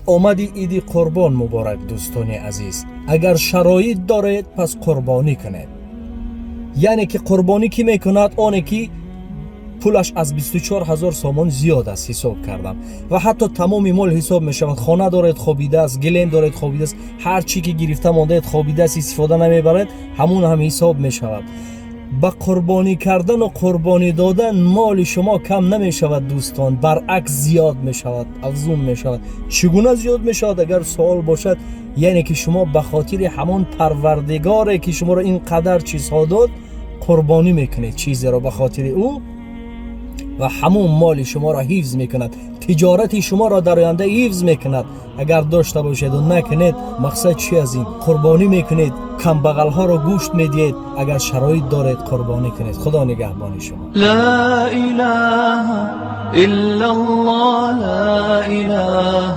آمدی ایدی قربان مبارک دوستان عزیز. اگر شرایط دارید پس قربانی کنید. یعنی که قربانی کی میکند؟ آنی که پولش از 24,000 سامان زیاد است حساب کردم و حتی تمام مال حساب می شود. خانه دارید خوابیده است، گلیم دارید خوابیده است، هر چی که گرفته مانده خوابیده است، استفاده نمیبرید، همون هم حساب می شود. با قربانی کردن و قربانی دادن مال شما کم نمی شود دوستان، برعکس زیاد می شود، افزون می شود. چگونه زیاد می شود؟ اگر سوال باشد، یعنی که شما به خاطر همان پروردگاری که شما را اینقدر چیزها داد قربانی میکنید، چیزی را به خاطر او، و همون مال شما را حفظ میکند، تجارت شما را در آینده حفظ میکند. اگر داشته باشید و نکنید، مقصد چی از این؟ قربانی میکنید، کم بغل ها را گوشت میدید. اگر شرایط دارید قربانی کنید. خدا نگهبان شما. لا اله الا الله، لا اله